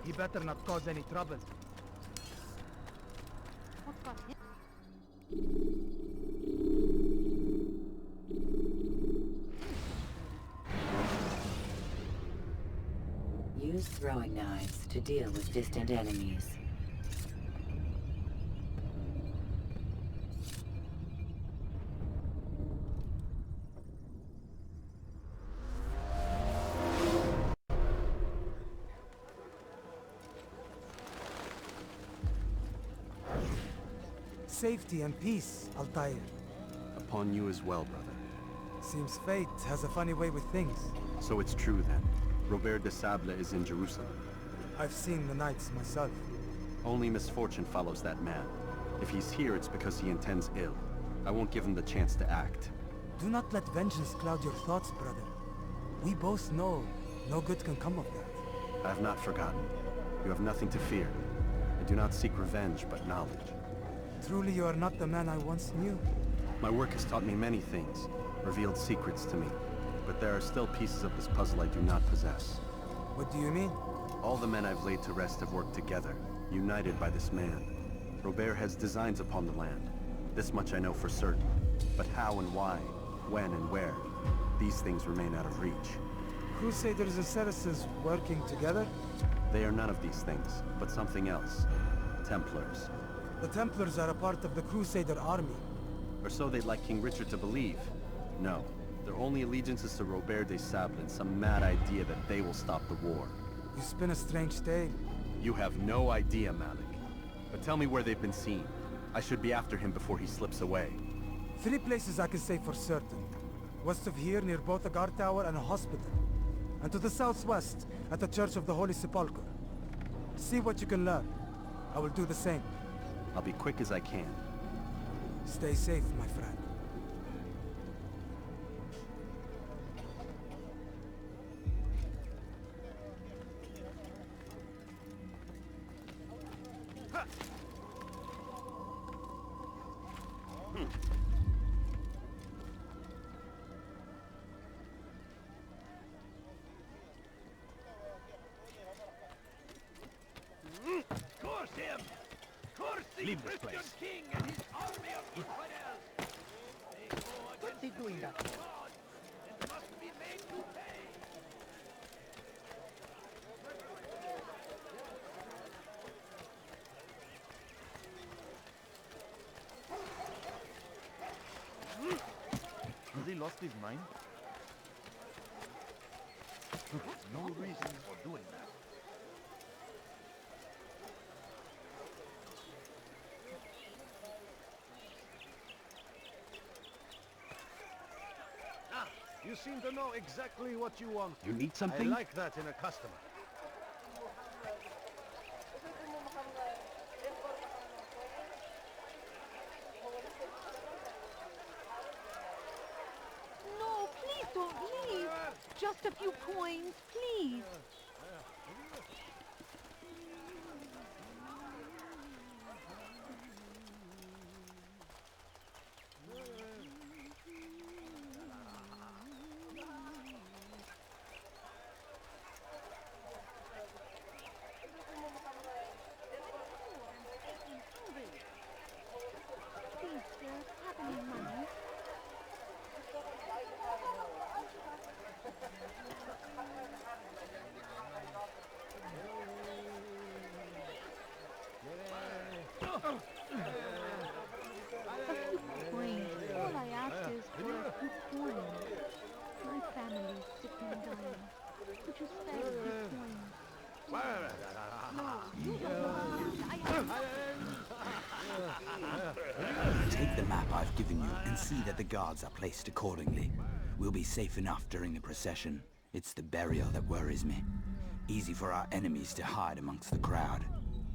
He better not cause any trouble. What got him? Use throwing knives to deal with distant enemies. Safety and peace, Altair. Upon you as well, brother. Seems fate has a funny way with things. So it's true then. Robert de Sable is in Jerusalem. I've seen the knights myself. Only misfortune follows that man. If he's here, it's because he intends ill. I won't give him the chance to act. Do not let vengeance cloud your thoughts, brother. We both know no good can come of that. I have not forgotten. You have nothing to fear. I do not seek revenge, but knowledge. Truly you are not the man I once knew. My work has taught me many things, revealed secrets to me. But there are still pieces of this puzzle I do not possess. What do you mean? All the men I've laid to rest have worked together, united by this man. Robert has designs upon the land. This much I know for certain. But how and why, when and where, these things remain out of reach. Crusaders and Saracens working together? They are none of these things, but something else. Templars. The Templars are a part of the Crusader army. Or so they'd like King Richard to believe. No, their only allegiance is to Robert de Sable and some mad idea that they will stop the war. You spin a strange tale. You have no idea, Malik. But tell me where they've been seen. I should be after him before he slips away. 3 places I can say for certain. West of here, near both a guard tower and a hospital. And to the southwest, at the Church of the Holy Sepulchre. See what you can learn. I will do the same. I'll be quick as I can. Stay safe, my friend. Curse him! Curse the Christian king and his army of infidels! They go against the will of God and must be made to pay! Has he lost his mind? No reason for doing that. You seem to know exactly what you want. You need something? I like that in a customer. No, please don't leave. Just a few coins, please. Please, sir, have any money? A few coins. All I ask is for a few coins. My family's sick and dying. Could you spare a few coins? No, you don't want. Take the map I've given you and see that the guards are placed accordingly. We'll be safe enough during the procession. It's the burial that worries me. Easy for our enemies to hide amongst the crowd.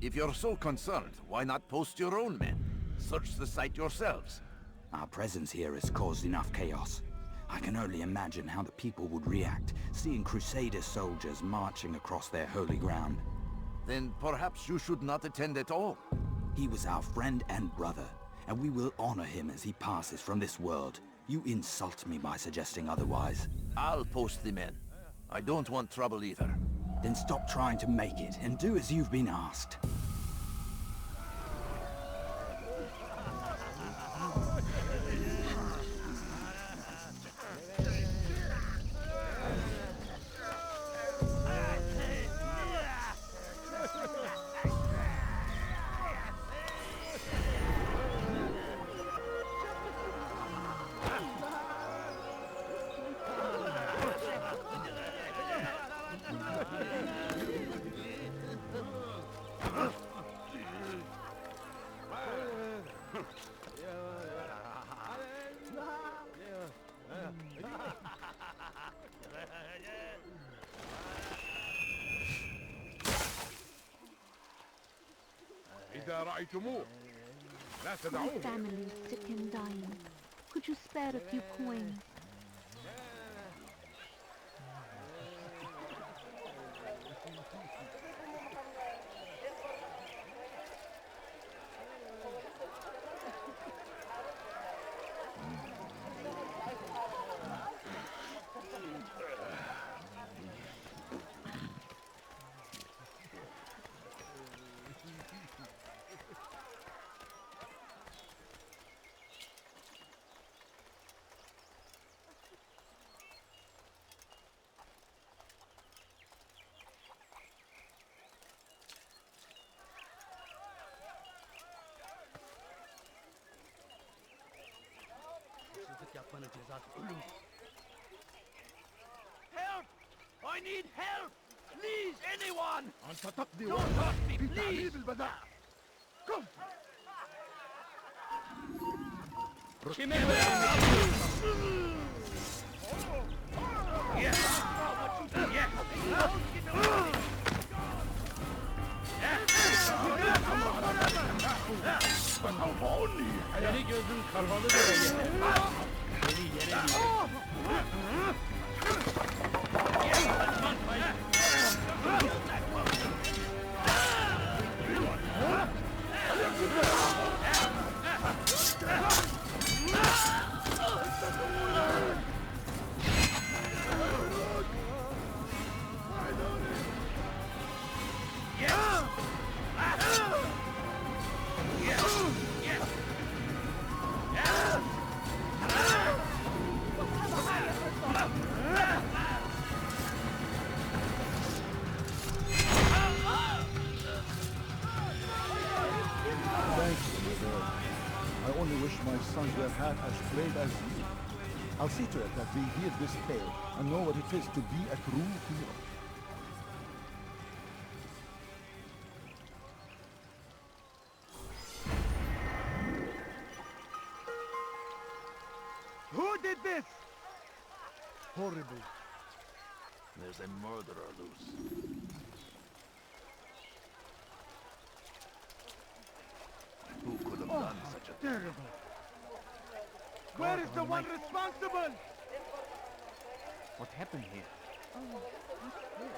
If you're so concerned, why not post your own men? Search the site yourselves. Our presence here has caused enough chaos. I can only imagine how the people would react, seeing Crusader soldiers marching across their holy ground. Then perhaps you should not attend at all. He was our friend and brother, and we will honor him as he passes from this world. You insult me by suggesting otherwise. I'll post the men. I don't want trouble either. Then stop trying to make it and do as you've been asked. إذا رأيتموه لا My تدعوه. family is sick and dying. Could you spare a few coins? Help! I need help! Please, anyone! أنت تقضي Don't وقتك hurt me, في please! تعذيب البداء. قم. Seni gözün karmalı bile Thank you, Robert. I only wish my sons were half as brave as you. I'll see to it that they hear this tale and know what it is to be a true hero. Who did this? Horrible. There's a murderer loose. Who could have done such a thing? Terrible. Where is the one responsible? What happened here? Oh, what's this?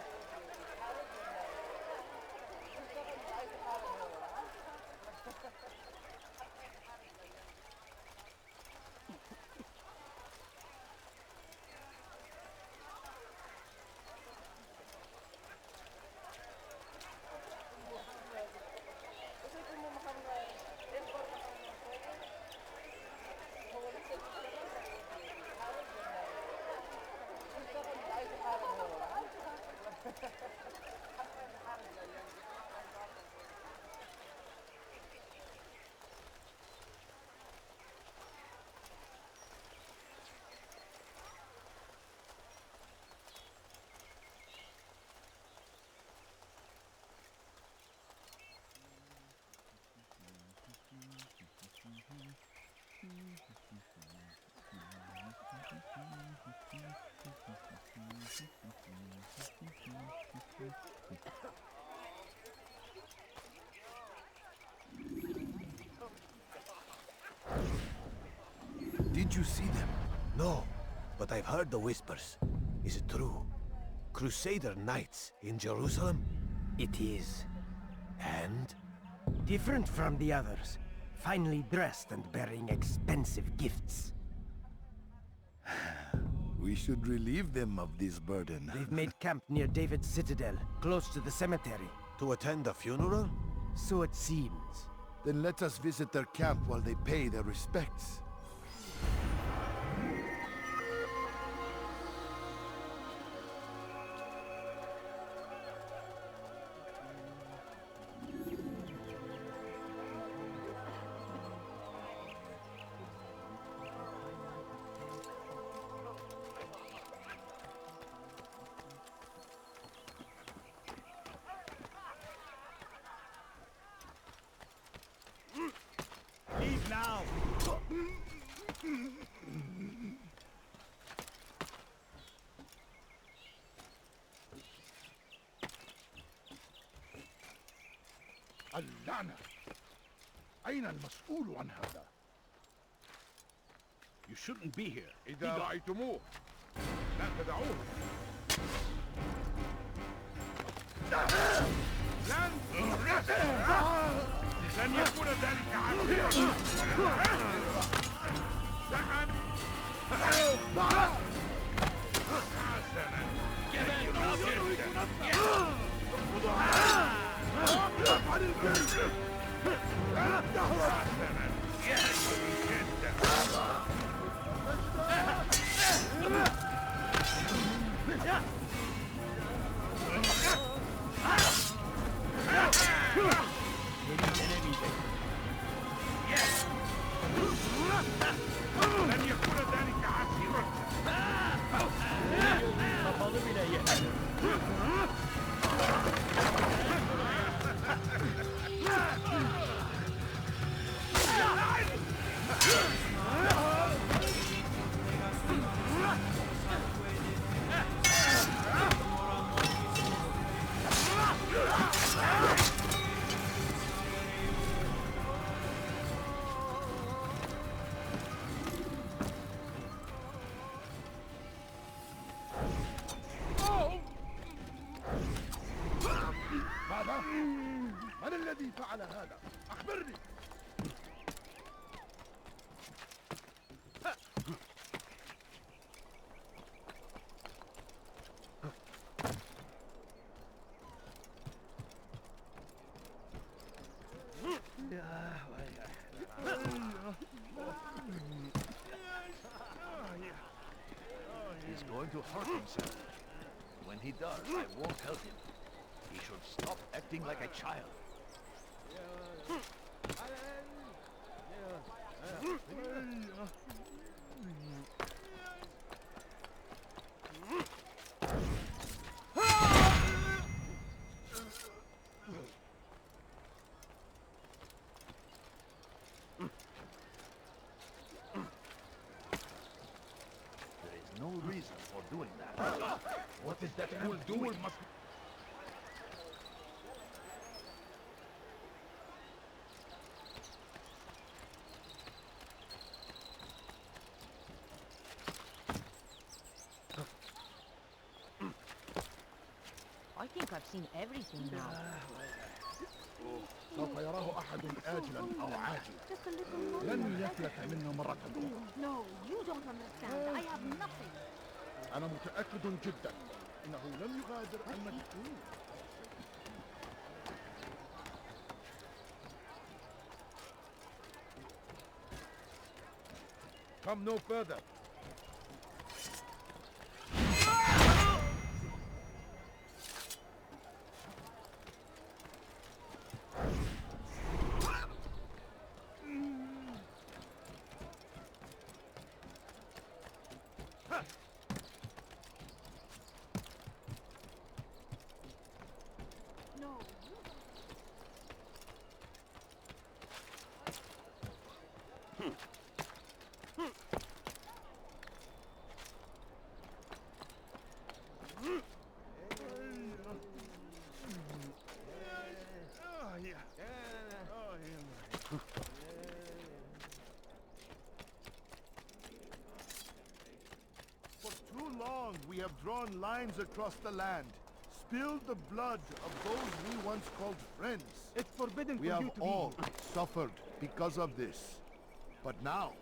Did you see them? No, but I've heard the whispers. Is it true? Crusader knights in Jerusalem? It is. And? Different from the others. Finely dressed and bearing expensive gifts. We should relieve them of this burden. They've made camp near David's citadel, close to the cemetery. To attend the funeral? So it seems. Then let us visit their camp while they pay their respects. Leave now! اللعنة! أين المسؤول عن هذا؟ You shouldn't be here. إذا رأيتموه لا تدعوه. لن يكون ذلك عادلا. لن يكون ذلك عسيرا. ماذا؟ من الذي فعل هذا؟ أخبرني! He's going to hurt himself. When he does, I won't help him. He should stop acting like a child. There is no reason for doing that. What is that fool doing? I think I've seen everything now. سوف يراه أحد آجلا أو عاجلا. Just a little longer. لن يفلت منه مرة أخرى. No, you don't understand. I have nothing. أنا متأكد جدا إنه لم يغادر المدينة. Come no further. No. For too long we have drawn lines across the land, spilled the blood of those we once called friends. It's forbidden We have all suffered because of this. But now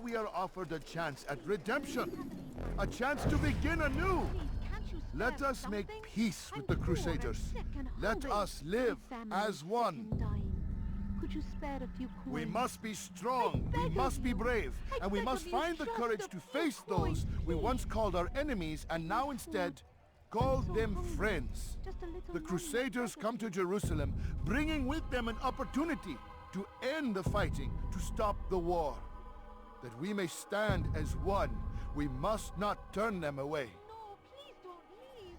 we are offered a chance at redemption. A chance to begin anew! Please, can't you spare Let us make something? peace I'm with the poor and Crusaders. sick and Let hungry. us live My family's as sick one. and dying. Could you spare a few coins? We must be strong, I we beg must of be you. brave, I and we beg must of you, find the just courage a to few face coins, those we once please. called our enemies and now My instead food. call I'm so them hungry. friends. Just a little The money, Crusaders I beg come of to you. Jerusalem, bringing with them an opportunity to end the fighting, to stop the war. That we may stand as one, we must not turn them away. No, please don't leave.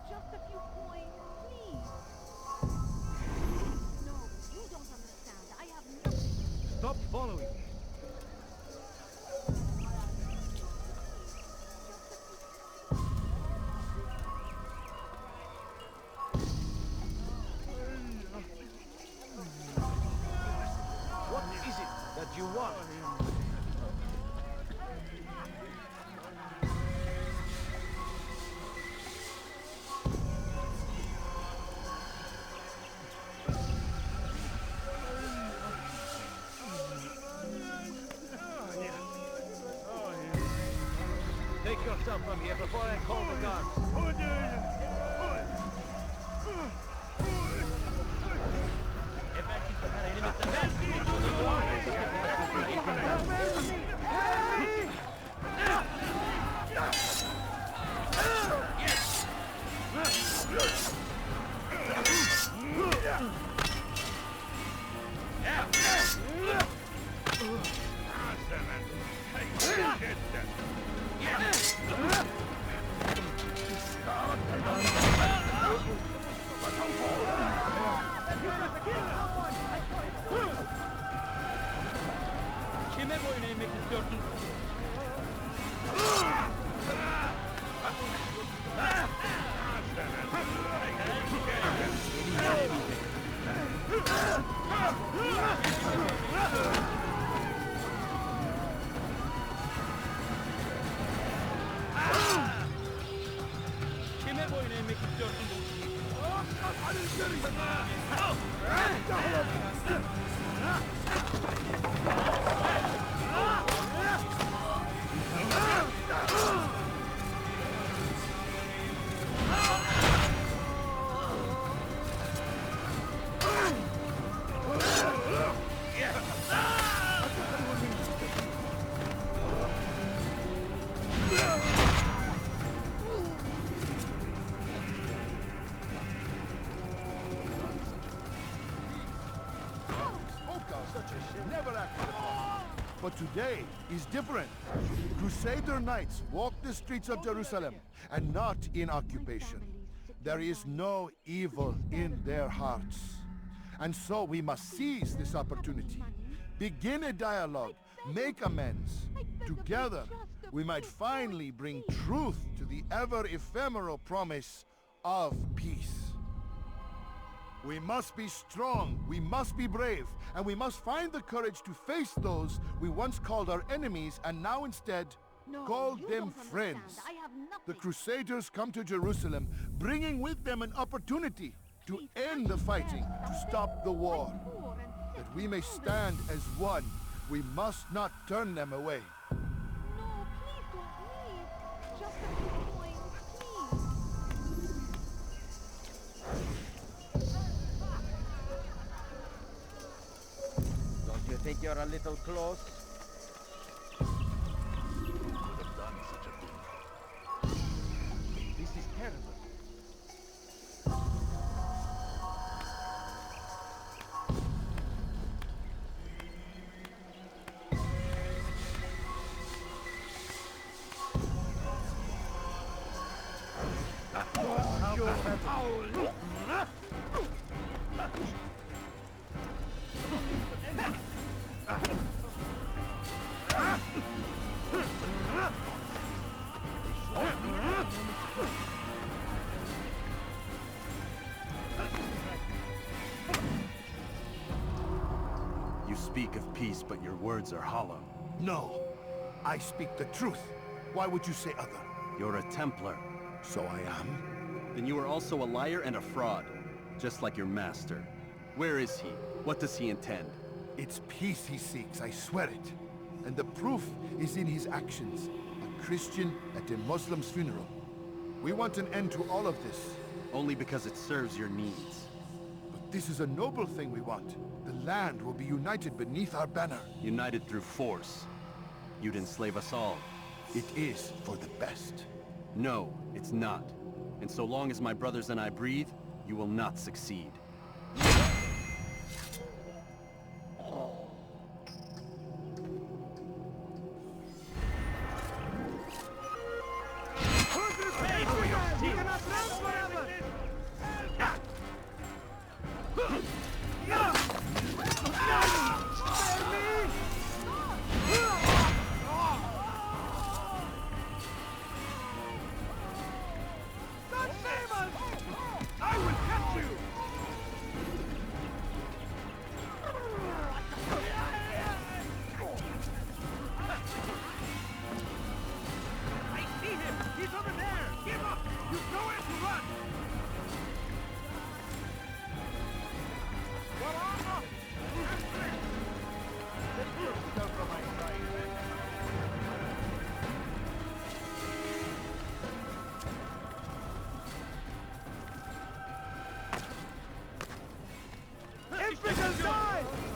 Just a few coins, please. No, you don't understand. I have nothing. Stop following me. What is it that you want? Take yourself from here before I call the guards. Kime boyun eğmek istiyorsun? Kime boyun eğmek istiyorsun? Never acted upon. But today is different. Crusader knights walk the streets of Jerusalem and not in occupation. There is no evil in their hearts. And so we must seize this opportunity. Begin a dialogue, make amends. Together, we might finally bring truth to the ever-ephemeral promise of peace. We must be strong, we must be brave, and we must find the courage to face those we once called our enemies and now instead No, call you them don't friends. understand. I have nothing. The Crusaders come to Jerusalem, bringing with them an opportunity to Please, end can't the you fighting, spare to something? stop the war. I'm poor and sick That we and may hungry. stand as one, we must not turn them away. No, please don't leave. Just a few coins, please. Don't you think you're a little close? Could have done such a thing. This is terrible. You speak of peace, but your words are hollow. No, I speak the truth. Why would you say other? You're a Templar. So I am. Then you are also a liar and a fraud, just like your master. Where is he? What does he intend? It's peace he seeks, I swear it. And the proof is in his actions. A Christian at a Muslim's funeral. We want an end to all of this. Only because it serves your needs. But this is a noble thing we want. The land will be united beneath our banner. United through force. You'd enslave us all. It is for the best. No, it's not. And so long as my brothers and I breathe, you will not succeed.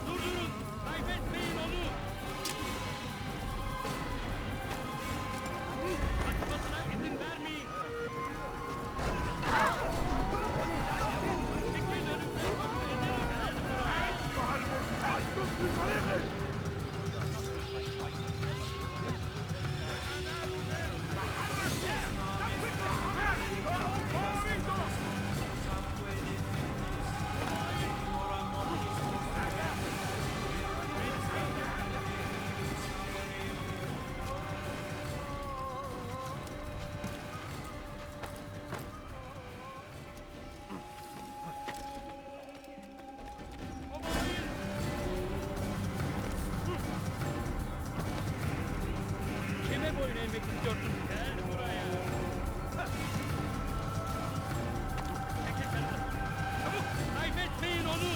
Durdurun! Kaybetmeyin onu! Kaçmasına izin vermeyin! Çekilin önümden! Kime boyun eğmek istiyorsun? Gel buraya! Çekil kenara! Çabuk! Kaybetmeyin onu!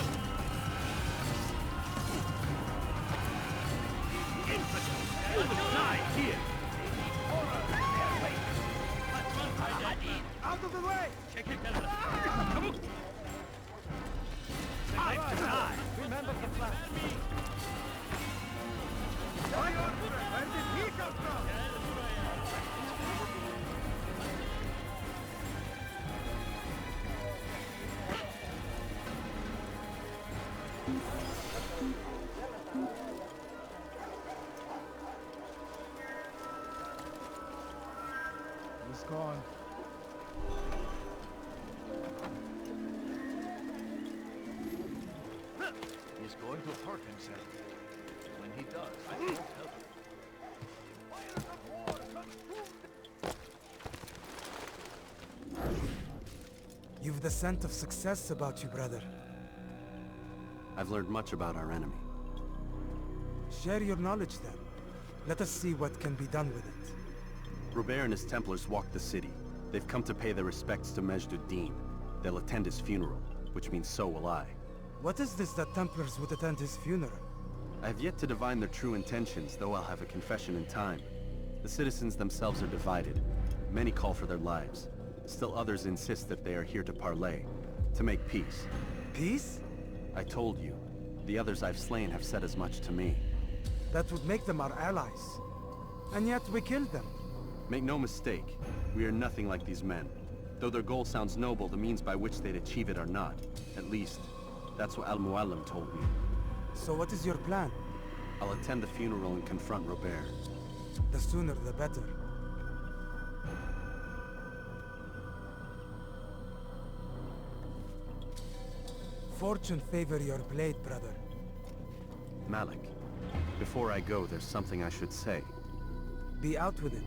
Out of the way! Çekil kenara! Çabuk! Remember the plan. Where did he come from? He's gone. He's going to hurt himself. When he does, I won't help him. You've the scent of success about you, brother. I've learned much about our enemy. Share your knowledge then. Let us see what can be done with it. Robert and his Templars walked the city. They've come to pay their respects to Majd-ud-Din. They'll attend his funeral, which means so will I. What is this that Templars would attend his funeral? I have yet to divine their true intentions, though I'll have a confession in time. The citizens themselves are divided. Many call for their lives. Still others insist that they are here to parley, to make peace. Peace? I told you. The others I've slain have said as much to me. That would make them our allies. And yet we killed them. Make no mistake, we are nothing like these men. Though their goal sounds noble, the means by which they'd achieve it are not. At least, that's what Al-Mualim told me. So what is your plan? I'll attend the funeral and confront Robert. The sooner the better. Fortune favor your blade, brother. Malik, before I go, there's something I should say. Be out with it.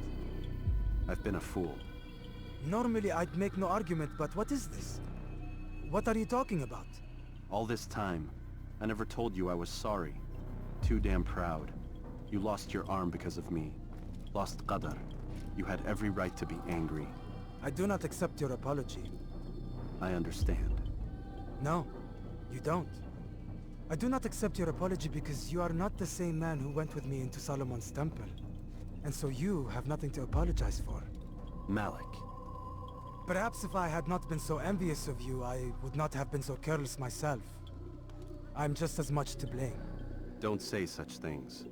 I've been a fool. Normally I'd make no argument, but what is this? What are you talking about? All this time, I never told you I was sorry. Too damn proud. You lost your arm because of me. Lost Qadar. You had every right to be angry. I do not accept your apology. I understand. No, you don't. I do not accept your apology because you are not the same man who went with me into Solomon's temple. And so you have nothing to apologize for. Malik. Perhaps if I had not been so envious of you, I would not have been so careless myself. I'm just as much to blame. Don't say such things.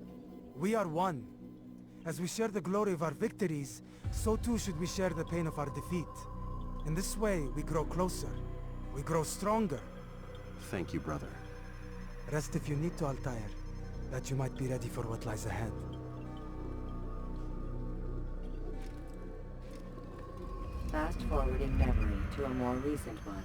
We are one. As we share the glory of our victories, so too should we share the pain of our defeat. In this way, we grow closer. We grow stronger. Thank you, brother. Rest if you need to, Altair, that you might be ready for what lies ahead. Fast-forwarding memory to a more recent one.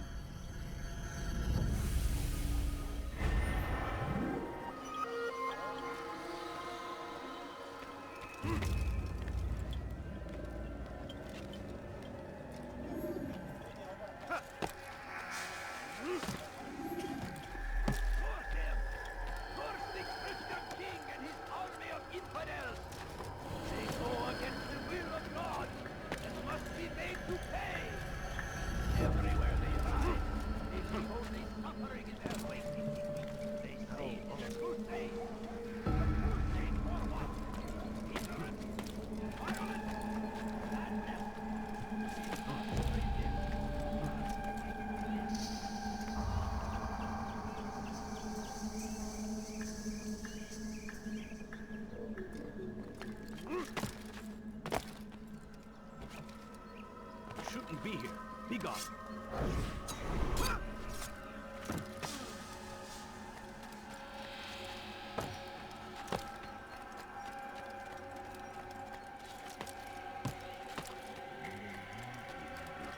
Shouldn't be here. Be gone.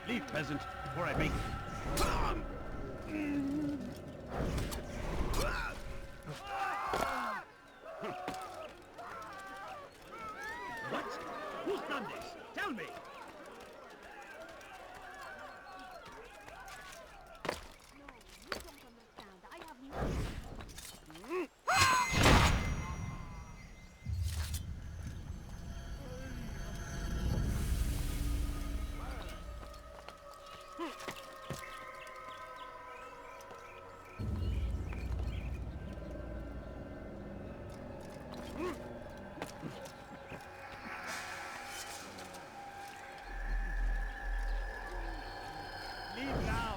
Leave, peasant, before I make it. What? Who's done this? Tell me! Leave now!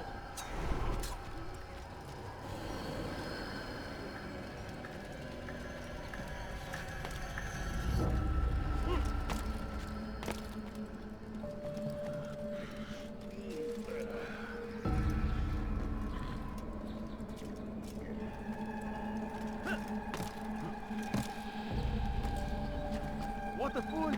What a fool!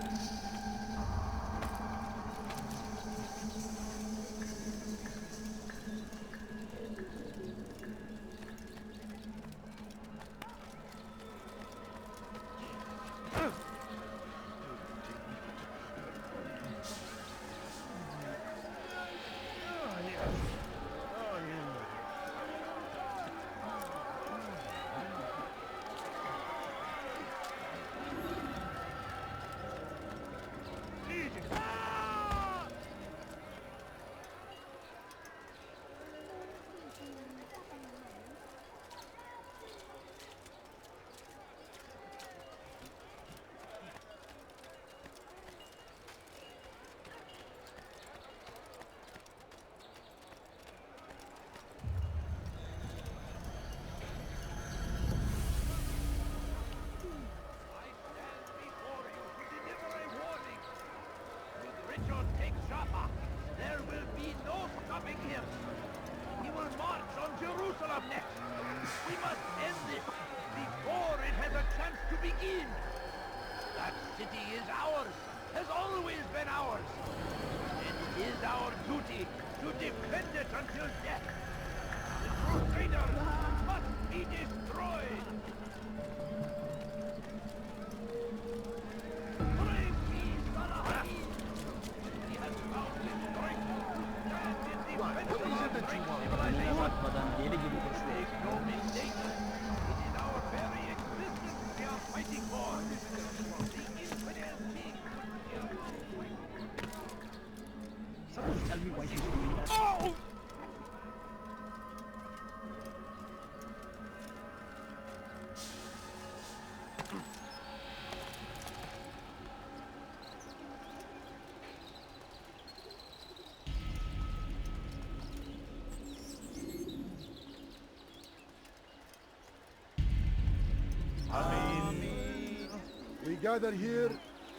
There will be no stopping him. He will march on Jerusalem next. We must end this before it has a chance to begin. That city is ours, has always been ours. It is our duty to defend it until death. The Crusaders must be destroyed. Praise ye, Salah. He has found his strength to stand in defense of our great civilization. Make no mistake, it is our very existence we are fighting for. The infidel king. Someone tell me why he's doing that. Oh! We gather here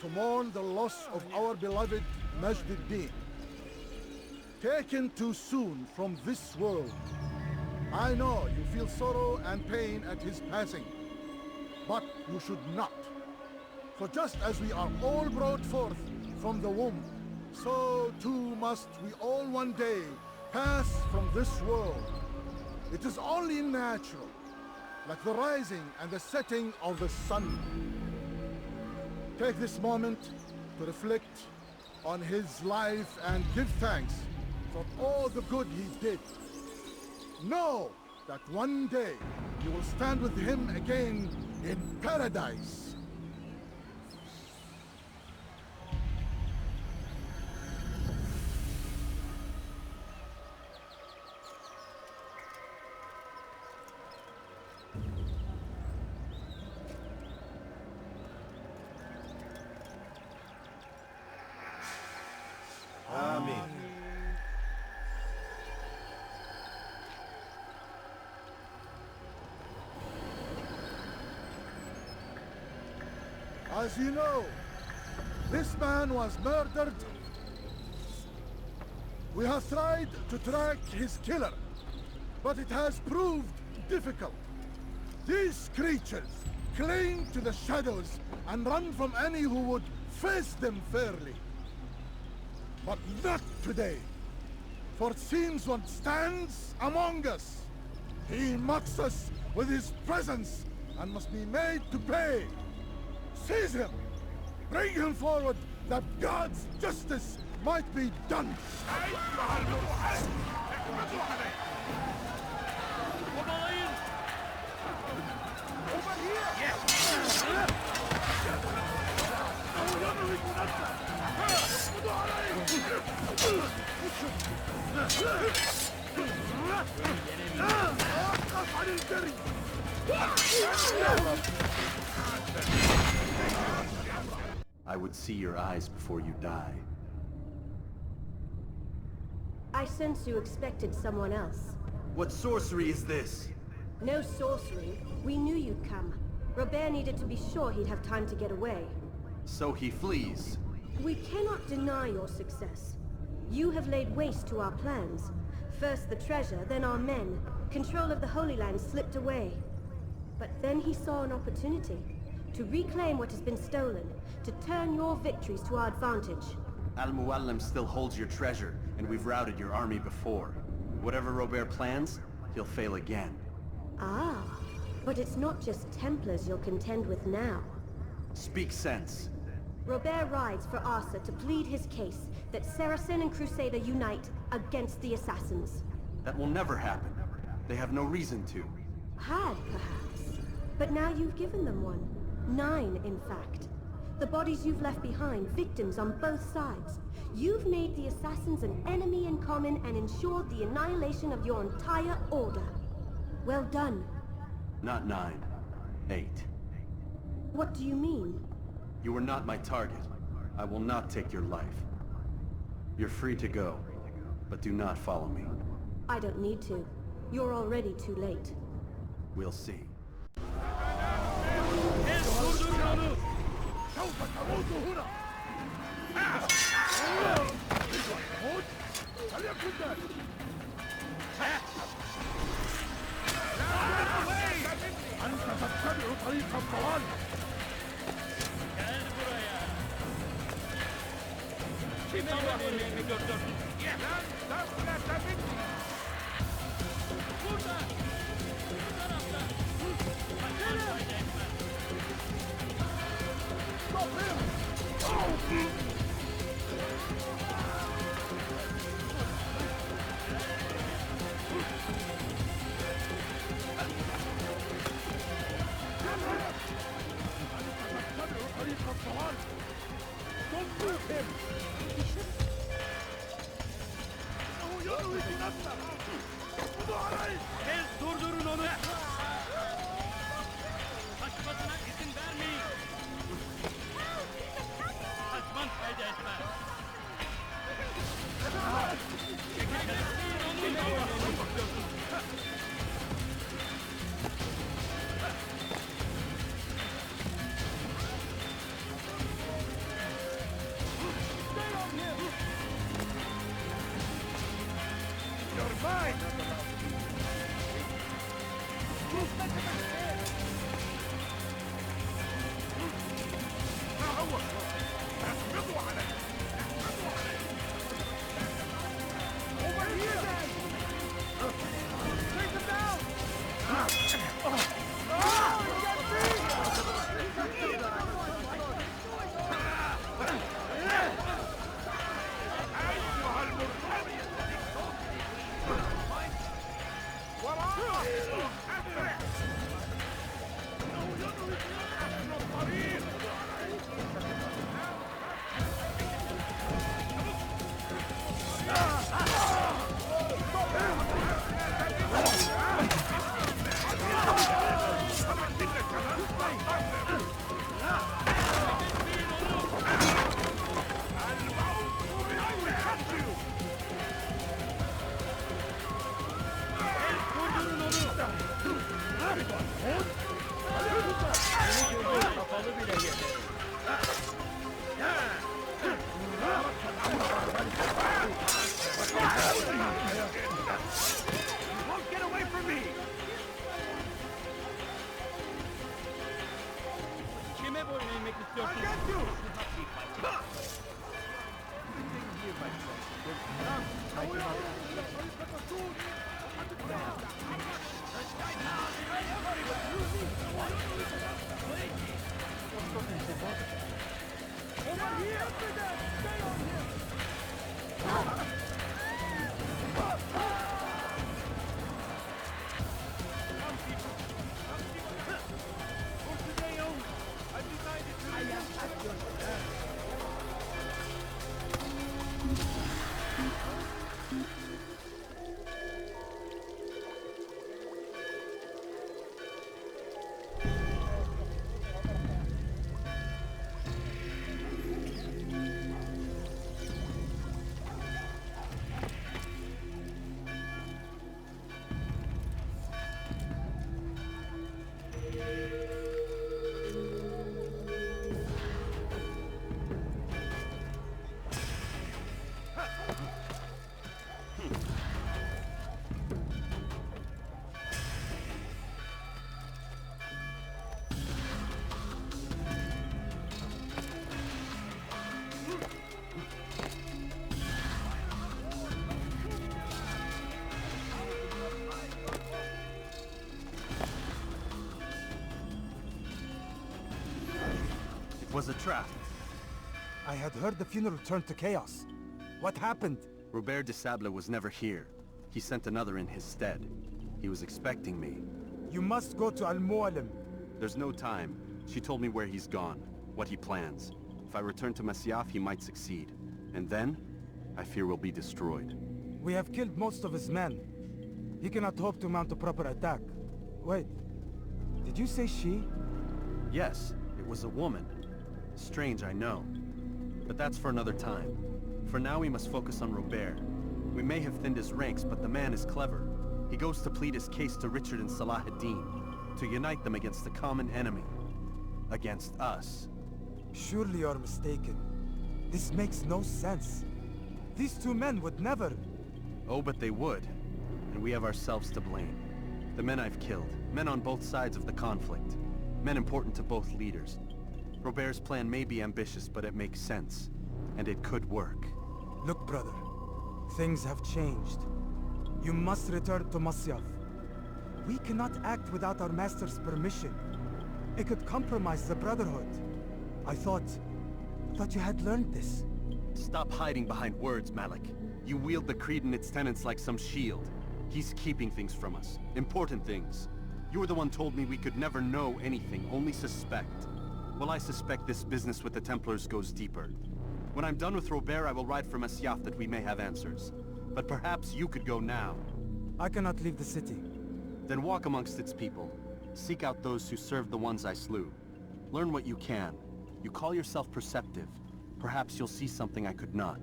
to mourn the loss of our beloved Majd-ad-Din. Taken too soon from this world. I know you feel sorrow and pain at his passing, but you should not. For just as we are all brought forth from the womb, so too must we all one day pass from this world. It is only natural, like the rising and the setting of the sun. Take this moment to reflect on his life and give thanks for all the good he did. Know that one day you will stand with him again in paradise. Amen. As you know, this man was murdered. We have tried to track his killer, but it has proved difficult. These creatures cling to the shadows and run from any who would face them fairly. But not today, for it seems one stands among us. He mocks us with his presence and must be made to pay. Seize him! Bring him forward, that God's justice might be done! I would see your eyes before you die. I sense you expected someone else. What sorcery is this? No sorcery. We knew you'd come. Robert needed to be sure he'd have time to get away. So he flees. We cannot deny your success. You have laid waste to our plans. First the treasure, then our men. Control of the Holy Land slipped away. But then he saw an opportunity to reclaim what has been stolen, to turn your victories to our advantage. Al-Muallim still holds your treasure, and we've routed your army before. Whatever Robert plans, he'll fail again. Ah, but it's not just Templars you'll contend with now. Speak sense. Robert rides for Arsa to plead his case that Saracen and Crusader unite against the Assassins. That will never happen. They have no reason to. Had, perhaps. But now you've given them one. 9, in fact. The bodies you've left behind, victims on both sides. You've made the Assassins an enemy in common and ensured the annihilation of your entire order. Well done. Not 9. 8. What do you mean? You are not my target. I will not take your life. You're free to go, but do not follow me. I don't need to. You're already too late. We'll see. Don't move him! Was a trap. I had heard the funeral turned to chaos. What happened? Robert de Sable was never here. He sent another in his stead. He was expecting me. You must go to Al-Mualim. There's no time. She told me where he's gone, what he plans. If I return to Masyaf, he might succeed. And then, I fear we'll be destroyed. We have killed most of his men. He cannot hope to mount a proper attack. Wait, did you say she? Yes, it was a woman. Strange, I know. But that's for another time. For now, we must focus on Robert. We may have thinned his ranks, but the man is clever. He goes to plead his case to Richard and Salah ad-Din, to unite them against the common enemy. Against us. Surely you're mistaken. This makes no sense. These two men would never... Oh, but they would. And we have ourselves to blame. The men I've killed, men on both sides of the conflict. Men important to both leaders. Robert's plan may be ambitious, but it makes sense. And it could work. Look, brother. Things have changed. You must return to Masyaf. We cannot act without our master's permission. It could compromise the Brotherhood. I thought you had learned this. Stop hiding behind words, Malik. You wield the creed and its tenets like some shield. He's keeping things from us. Important things. You were the one told me we could never know anything, only suspect. Well, I suspect this business with the Templars goes deeper. When I'm done with Robert, I will ride for Masyaf that we may have answers. But perhaps you could go now. I cannot leave the city. Then walk amongst its people. Seek out those who served the ones I slew. Learn what you can. You call yourself perceptive. Perhaps you'll see something I could not.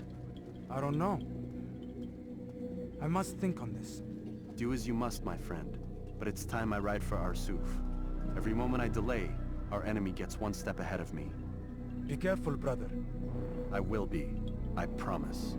I don't know. I must think on this. Do as you must, my friend. But it's time I ride for Arsuf. Every moment I delay, our enemy gets one step ahead of me. Be careful, brother. I will be. I promise.